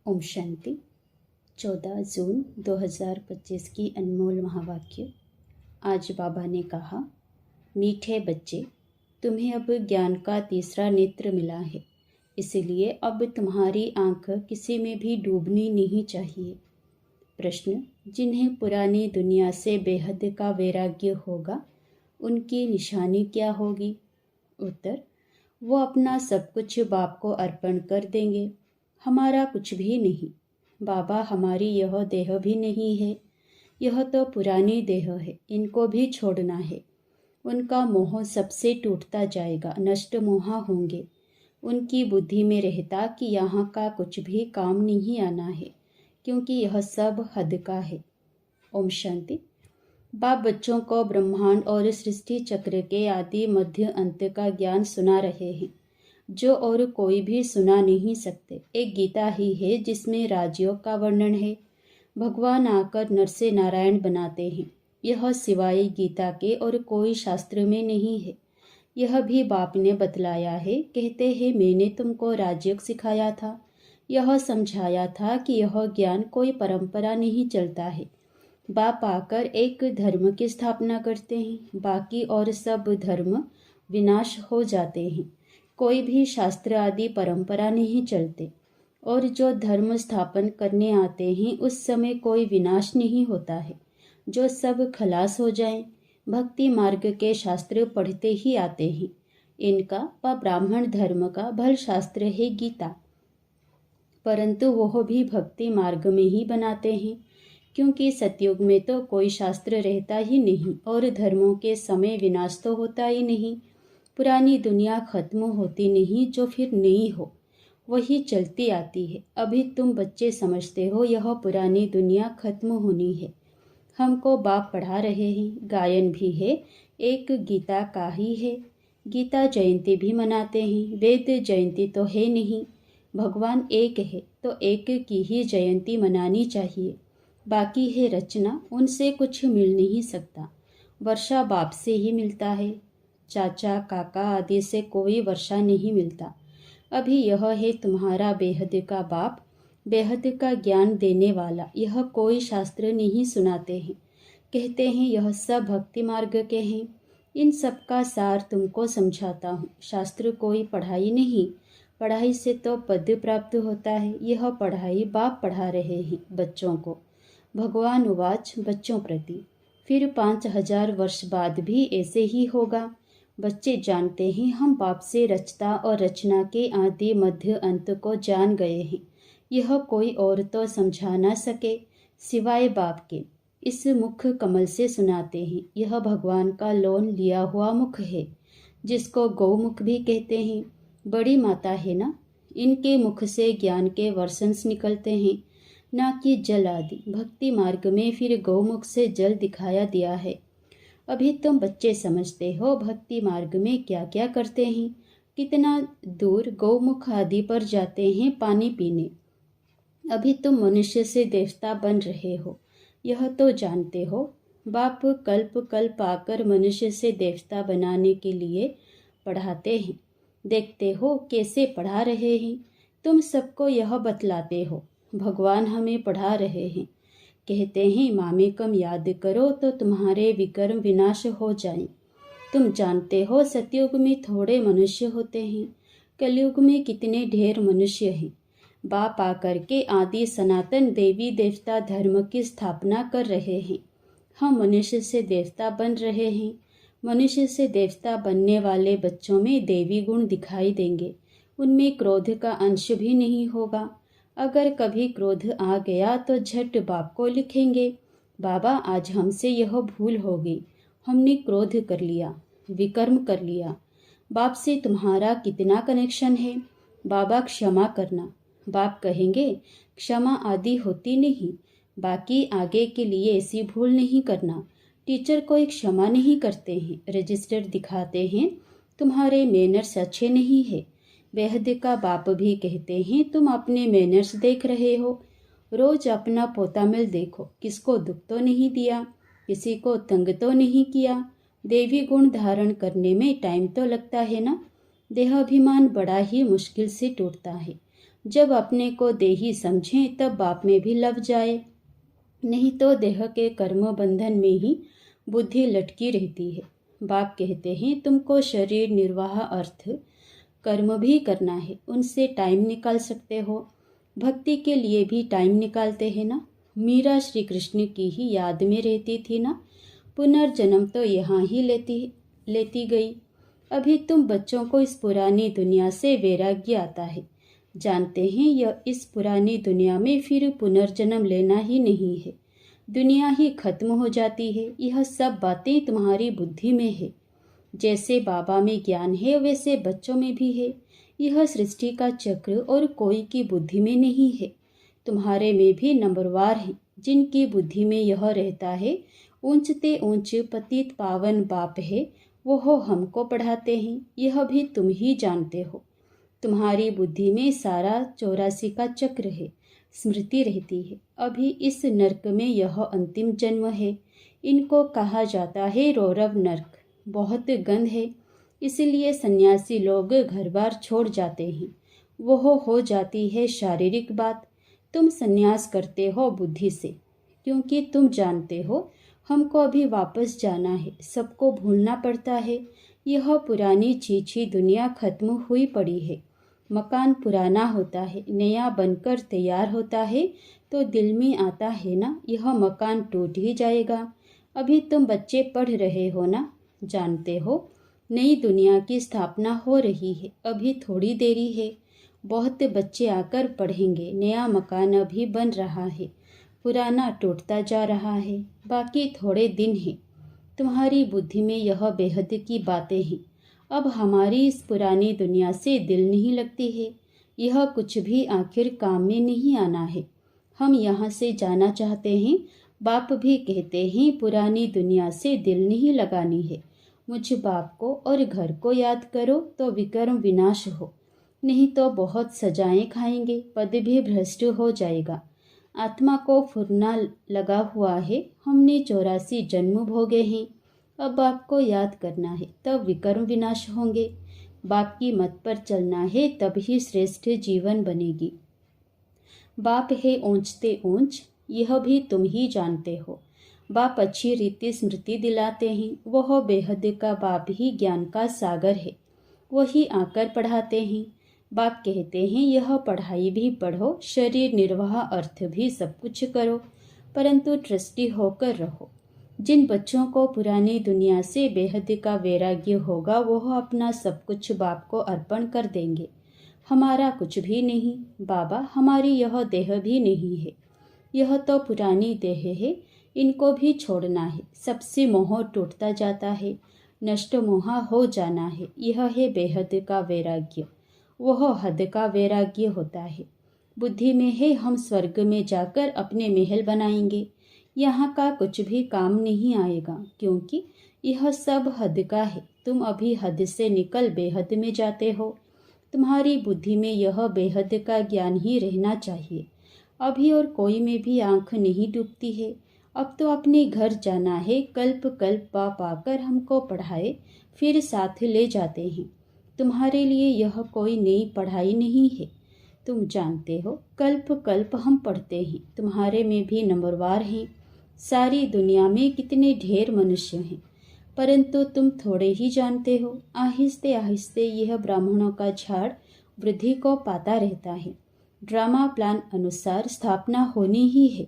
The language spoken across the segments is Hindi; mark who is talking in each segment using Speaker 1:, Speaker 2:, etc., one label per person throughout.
Speaker 1: ओम शांति। 14 जून 2025 की अनमोल महावाक्य। आज बाबा ने कहा, मीठे बच्चे, तुम्हें अब ज्ञान का तीसरा नेत्र मिला है, इसलिए अब तुम्हारी आंख किसी में भी डूबनी नहीं चाहिए। प्रश्न, जिन्हें पुरानी दुनिया से बेहद का वैराग्य होगा, उनकी निशानी क्या होगी? उत्तर, वो अपना सब कुछ बाप को अर्पण कर देंगे। हमारा कुछ भी नहीं। बाबा, हमारी यह देह भी नहीं है, यह तो पुरानी देह है, इनको भी छोड़ना है। उनका मोह सबसे टूटता जाएगा, नष्ट मोह होंगे। उनकी बुद्धि में रहता कि यहाँ का कुछ भी काम नहीं आना है, क्योंकि यह सब हद का है। ओम शांति। बाप बच्चों को ब्रह्मांड और सृष्टि चक्र के आदि मध्य अंत का ज्ञान सुना रहे हैं, जो और कोई भी सुना नहीं सकते। एक गीता ही है जिसमें राजयोग का वर्णन है। भगवान आकर नर से नारायण बनाते हैं। यह सिवाय गीता के और कोई शास्त्र में नहीं है। यह भी बाप ने बतलाया है। कहते हैं, मैंने तुमको राजयोग सिखाया था, यह समझाया था कि यह ज्ञान कोई परंपरा नहीं चलता है। बाप आकर एक धर्म की स्थापना करते हैं, बाकी और सब धर्म विनाश हो जाते हैं। कोई भी शास्त्र आदि परंपरा नहीं चलते, और जो धर्म स्थापन करने आते हैं उस समय कोई विनाश नहीं होता है। जो सब खलास हो जाएं, भक्ति मार्ग के शास्त्र पढ़ते ही आते हैं। इनका व ब्राह्मण धर्म का भल शास्त्र है गीता, परंतु वह भी भक्ति मार्ग में ही बनाते हैं, क्योंकि सतयुग में तो कोई शास्त्र रहता ही नहीं और धर्मों के समय विनाश तो होता ही नहीं। पुरानी दुनिया खत्म होती नहीं, जो फिर नई हो वही चलती आती है। अभी तुम बच्चे समझते हो यह पुरानी दुनिया खत्म होनी है। हमको बाप पढ़ा रहे हैं, गायन भी है, एक गीता का ही है। गीता जयंती भी मनाते हैं, वेद जयंती तो है नहीं। भगवान एक है तो एक की ही जयंती मनानी चाहिए। बाकी है रचना, उनसे कुछ मिल नहीं सकता। वर्षा बाप से ही मिलता है, चाचा काका आदि से कोई वर्षा नहीं मिलता। अभी यह है तुम्हारा बेहद का बाप, बेहद का ज्ञान देने वाला। यह कोई शास्त्र नहीं सुनाते हैं, कहते हैं यह सब भक्ति मार्ग के हैं। इन सब का सार तुमको समझाता हूँ। शास्त्र कोई पढ़ाई नहीं, पढ़ाई से तो पद प्राप्त होता है। यह पढ़ाई बाप पढ़ा रहे हैं बच्चों को। भगवान उवाच बच्चों प्रति, फिर 5000 वर्ष बाद भी ऐसे ही होगा। बच्चे जानते हैं हम बाप से रचता और रचना के आदि मध्य अंत को जान गए हैं। यह कोई और तो समझा न सके सिवाय बाप के। इस मुख कमल से सुनाते हैं। यह भगवान का लोन लिया हुआ मुख है, जिसको गौमुख भी कहते हैं। बड़ी माता है ना, इनके मुख से ज्ञान के वर्षंस निकलते हैं, ना कि जल आदि। भक्ति मार्ग में फिर गौमुख से जल दिखाया दिया है। अभी तुम बच्चे समझते हो भक्ति मार्ग में क्या क्या करते हैं। कितना दूर गौमुख आदि पर जाते हैं पानी पीने। अभी तुम मनुष्य से देवता बन रहे हो, यह तो जानते हो। बाप कल्प कल्प आकर मनुष्य से देवता बनाने के लिए पढ़ाते हैं। देखते हो कैसे पढ़ा रहे हैं। तुम सबको यह बतलाते हो भगवान हमें पढ़ा रहे हैं। कहते हैं मामेकम याद करो तो तुम्हारे विकर्म विनाश हो जाएं। तुम जानते हो सतयुग में थोड़े मनुष्य होते हैं, कलयुग में कितने ढेर मनुष्य हैं। बाप आकर के आदि सनातन देवी देवता धर्म की स्थापना कर रहे हैं। हम मनुष्य से देवता बन रहे हैं। मनुष्य से देवता बनने वाले बच्चों में देवी गुण दिखाई देंगे। उनमें क्रोध का अंश भी नहीं होगा। अगर कभी क्रोध आ गया तो झट बाप को लिखेंगे, बाबा आज हमसे यह भूल हो गई, हमने क्रोध कर लिया, विकर्म कर लिया। बाप से तुम्हारा कितना कनेक्शन है, बाबा क्षमा करना। बाप कहेंगे क्षमा आदि होती नहीं, बाकी आगे के लिए ऐसी भूल नहीं करना। टीचर कोई क्षमा नहीं करते हैं, रजिस्टर दिखाते हैं तुम्हारे मैनर्स अच्छे नहीं है। बेहद का बाप भी कहते हैं तुम अपने मैनर्स देख रहे हो। रोज अपना पोता मिल देखो, किसको दुख तो नहीं दिया, किसी को तंग तो नहीं किया। देवी गुण धारण करने में टाइम तो लगता है ना। देहाभिमान बड़ा ही मुश्किल से टूटता है। जब अपने को देही समझें तब बाप में भी लग जाए, नहीं तो देह के कर्म बंधन में ही बुद्धि लटकी रहती है। बाप कहते हैं तुमको शरीर निर्वाह अर्थ कर्म भी करना है, उनसे टाइम निकाल सकते हो। भक्ति के लिए भी टाइम निकालते हैं ना। मीरा श्री कृष्ण की ही याद में रहती थी ना। पुनर्जन्म तो यहाँ ही लेती गई। अभी तुम बच्चों को इस पुरानी दुनिया से वैराग्य आता है। जानते हैं यह इस पुरानी दुनिया में फिर पुनर्जन्म लेना ही नहीं है। दुनिया ही खत्म हो जाती है। यह सब बातें तुम्हारी बुद्धि में है। जैसे बाबा में ज्ञान है वैसे बच्चों में भी है। यह सृष्टि का चक्र और कोई की बुद्धि में नहीं है। तुम्हारे में भी नंबरवार है। जिनकी बुद्धि में यह रहता है ऊंचते ऊंच पतित पावन बाप है, वो हमको पढ़ाते हैं। यह भी तुम ही जानते हो। तुम्हारी बुद्धि में सारा 84 का चक्र है, स्मृति रहती है। अभी इस नरक में यह अंतिम जन्म है। इनको कहा जाता है रौरव नरक। बहुत गंध है, इसलिए सन्यासी लोग घर बार छोड़ जाते हैं। वह हो जाती है शारीरिक बात। तुम सन्यास करते हो बुद्धि से, क्योंकि तुम जानते हो हमको अभी वापस जाना है। सबको भूलना पड़ता है। यह पुरानी चीची दुनिया खत्म हुई पड़ी है। मकान पुराना होता है, नया बनकर तैयार होता है तो दिल में आता है ना यह मकान टूट ही जाएगा। अभी तुम बच्चे पढ़ रहे हो ना, जानते हो नई दुनिया की स्थापना हो रही है। अभी थोड़ी देरी है, बहुत बच्चे आकर पढ़ेंगे। नया मकान अभी बन रहा है, पुराना टूटता जा रहा है। बाकी थोड़े दिन हैं। तुम्हारी बुद्धि में यह बेहद की बातें हैं। अब हमारी इस पुरानी दुनिया से दिल नहीं लगती है। यह कुछ भी आखिर काम में नहीं आना है। हम यहाँ से जाना चाहते हैं। बाप भी कहते हैं पुरानी दुनिया से दिल नहीं लगानी है। मुझ बाप को और घर को याद करो तो विकर्म विनाश हो, नहीं तो बहुत सजाएं खाएंगे, पद भी भ्रष्ट हो जाएगा। आत्मा को फुरना लगा हुआ है। हमने 84 जन्म भोगे हैं। अब आपको याद करना है, तब विकर्म विनाश होंगे। बाप की मत पर चलना है, तब ही श्रेष्ठ जीवन बनेगी। बाप है ऊंचते ऊंच, यह भी तुम ही जानते हो। बाप अच्छी रीति स्मृति दिलाते हैं। वह बेहद का बाप ही ज्ञान का सागर है। वही आकर पढ़ाते हैं। बाप कहते हैं यह पढ़ाई भी पढ़ो, शरीर निर्वाह अर्थ भी सब कुछ करो, परंतु ट्रस्टी होकर रहो। जिन बच्चों को पुरानी दुनिया से बेहद का वैराग्य होगा वह अपना सब कुछ बाप को अर्पण कर देंगे। हमारा कुछ भी नहीं बाबा, हमारी यह देह भी नहीं है। यह तो पुरानी देह है, इनको भी छोड़ना है। सबसे मोह टूटता जाता है, नष्ट मोह हो जाना है। यह है बेहद का वैराग्य। वह हद का वैराग्य होता है। बुद्धि में है हम स्वर्ग में जाकर अपने महल बनाएंगे। यहाँ का कुछ भी काम नहीं आएगा, क्योंकि यह सब हद का है। तुम अभी हद से निकल बेहद में जाते हो। तुम्हारी बुद्धि में यह बेहद का ज्ञान ही रहना चाहिए। अभी और कोई में भी आंख नहीं डूबती है। अब तो अपने घर जाना है। कल्प कल्प बाप आकर हमको पढ़ाए, फिर साथ ले जाते हैं। तुम्हारे लिए यह कोई नई पढ़ाई नहीं है। तुम जानते हो कल्प कल्प हम पढ़ते हैं। तुम्हारे में भी नंबरवार हैं। सारी दुनिया में कितने ढेर मनुष्य हैं, परंतु तुम थोड़े ही जानते हो। आहिस्ते आहिस्ते यह ब्राह्मणों का झाड़ वृद्धि को पाता रहता है। ड्रामा प्लान अनुसार स्थापना होनी ही है।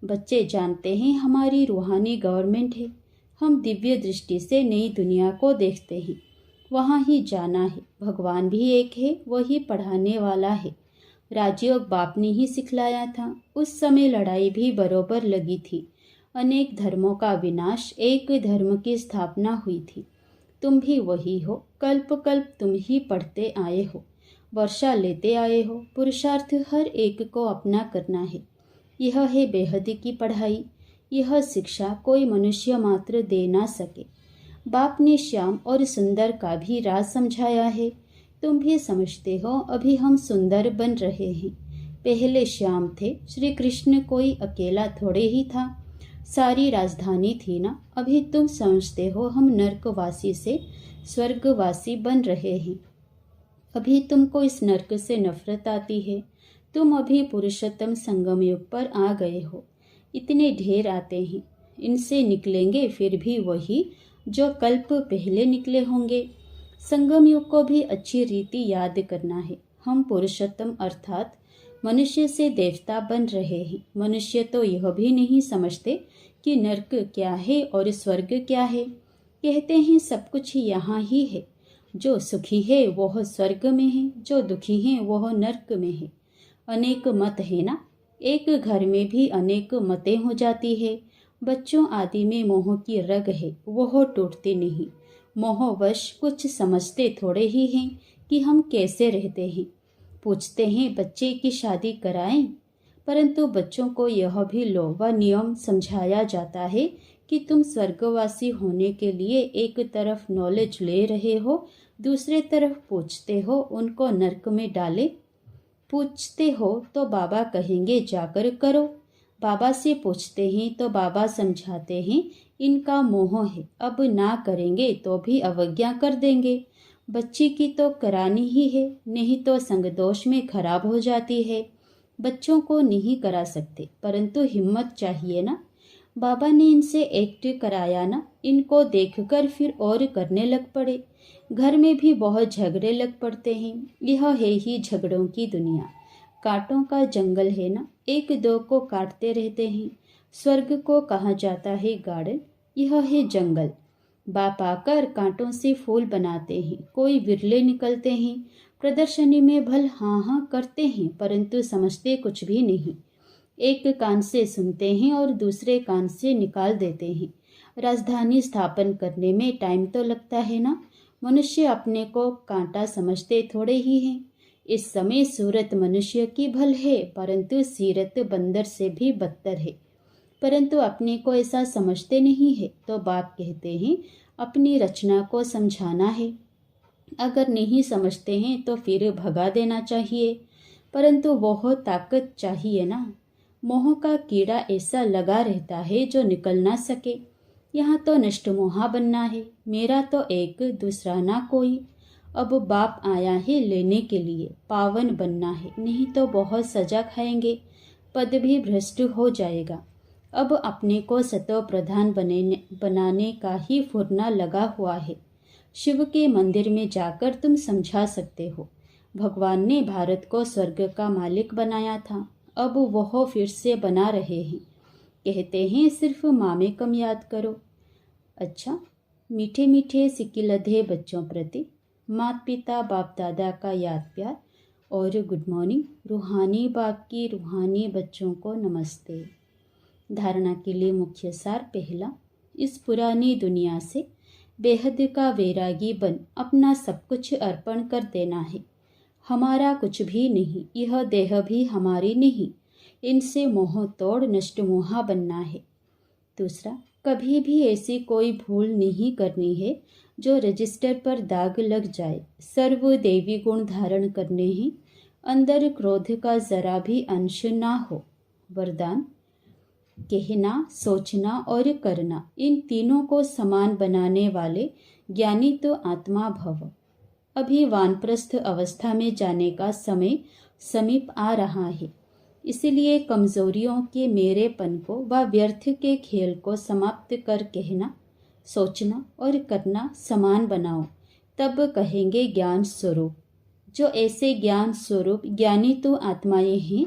Speaker 1: बच्चे जानते हैं हमारी रूहानी गवर्नमेंट है। हम दिव्य दृष्टि से नई दुनिया को देखते हैं। वहाँ ही जाना है। भगवान भी एक है, वही पढ़ाने वाला है। राजयोग बाप ने ही सिखलाया था। उस समय लड़ाई भी बरोबर लगी थी। अनेक धर्मों का विनाश, एक धर्म की स्थापना हुई थी। तुम भी वही हो। कल्प कल्प तुम ही पढ़ते आए हो, वर्षा लेते आए हो। पुरुषार्थ हर एक को अपना करना है। यह है बेहद की पढ़ाई। यह शिक्षा कोई मनुष्य मात्र दे ना सके। बाप ने श्याम और सुंदर का भी राज समझाया है। तुम भी समझते हो अभी हम सुंदर बन रहे हैं। पहले श्याम थे। श्री कृष्ण कोई अकेला थोड़े ही था, सारी राजधानी थी ना। अभी तुम समझते हो हम नरकवासी से स्वर्गवासी बन रहे हैं। अभी तुमको इस नरक से नफरत आती है। तुम अभी पुरुषोत्तम संगम युग पर आ गए हो। इतने ढेर आते हैं, इनसे निकलेंगे फिर भी वही जो कल्प पहले निकले होंगे। संगम युग को भी अच्छी रीति याद करना है। हम पुरुषोत्तम अर्थात मनुष्य से देवता बन रहे हैं। मनुष्य तो यह भी नहीं समझते कि नरक क्या है और स्वर्ग क्या है। कहते हैं सब कुछ यहाँ ही है। जो सुखी है वह स्वर्ग में है, जो दुखी है वह नरक में है। अनेक मत है ना, एक घर में भी अनेक मतें हो जाती है। बच्चों आदि में मोह की रग है, वह टूटती नहीं। मोहवश कुछ समझते थोड़े ही हैं कि हम कैसे रहते हैं। पूछते हैं बच्चे की शादी कराएं, परंतु बच्चों को यह भी लो व नियम समझाया जाता है कि तुम स्वर्गवासी होने के लिए एक तरफ नॉलेज ले रहे हो, दूसरे तरफ पूछते हो उनको नरक में डाले। पूछते हो तो बाबा कहेंगे जाकर करो, बाबा से पूछते हैं तो बाबा समझाते हैं इनका मोह है, अब ना करेंगे तो भी अवज्ञा कर देंगे। बच्ची की तो करानी ही है, नहीं तो संगदोष में खराब हो जाती है। बच्चों को नहीं करा सकते, परंतु हिम्मत चाहिए ना। बाबा ने इनसे एक्ट कराया ना, इनको देखकर फिर और करने लग पड़े। घर में भी बहुत झगड़े लग पड़ते हैं। यह है ही झगड़ों की दुनिया। कांटों का जंगल है ना, एक दो को काटते रहते हैं। स्वर्ग को कहा जाता है गार्डन, यह है जंगल। बाप आकर कांटों से फूल बनाते हैं, कोई विरले निकलते हैं। प्रदर्शनी में भल हाँ हाँ करते हैं, परंतु समझते कुछ भी नहीं। एक कान से सुनते हैं और दूसरे कान से निकाल देते हैं। राजधानी स्थापन करने में टाइम तो लगता है ना। मनुष्य अपने को कांटा समझते थोड़े ही हैं। इस समय सूरत मनुष्य की भल है, परंतु सीरत बंदर से भी बदतर है। परंतु अपने को ऐसा समझते नहीं है, तो बाप कहते हैं अपनी रचना को समझाना है। अगर नहीं समझते हैं तो फिर भगा देना चाहिए, परंतु वह ताकत चाहिए ना। मोह का कीड़ा ऐसा लगा रहता है जो निकल ना सके। यहाँ तो नष्ट मोहा बनना है, मेरा तो एक दूसरा ना कोई। अब बाप आया है लेने के लिए, पावन बनना है, नहीं तो बहुत सजा खाएंगे, पद भी भ्रष्ट हो जाएगा। अब अपने को सतो प्रधान बनाने का ही फुरना लगा हुआ है। शिव के मंदिर में जाकर तुम समझा सकते हो। भगवान ने भारत को स्वर्ग का मालिक बनाया था, अब वह फिर से बना रहे हैं। कहते हैं सिर्फ मामे कम याद करो। अच्छा, मीठे मीठे सिकिलधे बच्चों प्रति माता पिता बाप दादा का याद प्यार और गुड मॉर्निंग। रूहानी बाप की रूहानी बच्चों को नमस्ते। धारणा के लिए मुख्य सार पहला, इस पुरानी दुनिया से बेहद का वैरागी बन अपना सब कुछ अर्पण कर देना है। हमारा कुछ भी नहीं, यह देह भी हमारी नहीं, इनसे मोह तोड़ नष्ट मोहा बनना है। दूसरा, कभी भी ऐसी कोई भूल नहीं करनी है जो रजिस्टर पर दाग लग जाए। सर्व देवी गुण धारण करने हैं, अंदर क्रोध का जरा भी अंश ना हो। वरदान, कहना, सोचना और करना, इन तीनों को समान बनाने वाले ज्ञानी तो आत्मा भव। अभी वानप्रस्थ अवस्था में जाने का समय समीप आ रहा है, इसलिए कमजोरियों के मेरेपन को व व्यर्थ के खेल को समाप्त कर कहना, सोचना और करना समान बनाओ, तब कहेंगे ज्ञान स्वरूप। जो ऐसे ज्ञान स्वरूप ज्ञानी तो आत्माएं हैं,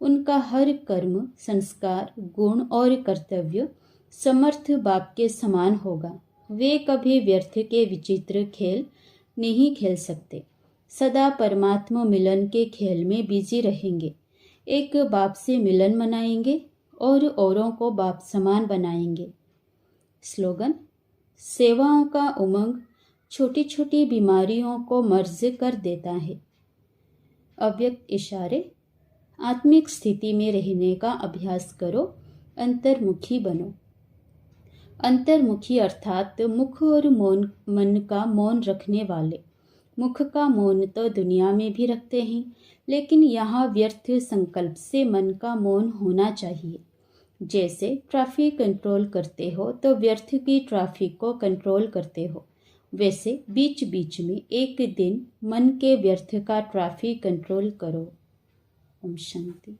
Speaker 1: उनका हर कर्म, संस्कार, गुण और कर्तव्य समर्थ बाप के समान होगा। वे कभी व्यर्थ के विचित्र खेल नहीं खेल सकते, सदा परमात्मा मिलन के खेल में बिजी रहेंगे। एक बाप से मिलन मनाएंगे और औरों को बाप समान बनाएंगे। स्लोगन, सेवाओं का उमंग छोटी छोटी बीमारियों को मर्ज कर देता है। अव्यक्त इशारे, आत्मिक स्थिति में रहने का अभ्यास करो, अंतर्मुखी बनो। अंतर्मुखी अर्थात मुख और मन का मौन रखने वाले। मुख का मौन तो दुनिया में भी रखते हैं, लेकिन यहाँ व्यर्थ संकल्प से मन का मौन होना चाहिए। जैसे ट्रैफिक कंट्रोल करते हो तो व्यर्थ की ट्रैफिक को कंट्रोल करते हो, वैसे बीच बीच में एक दिन मन के व्यर्थ का ट्रैफिक कंट्रोल करो। ओम शांति।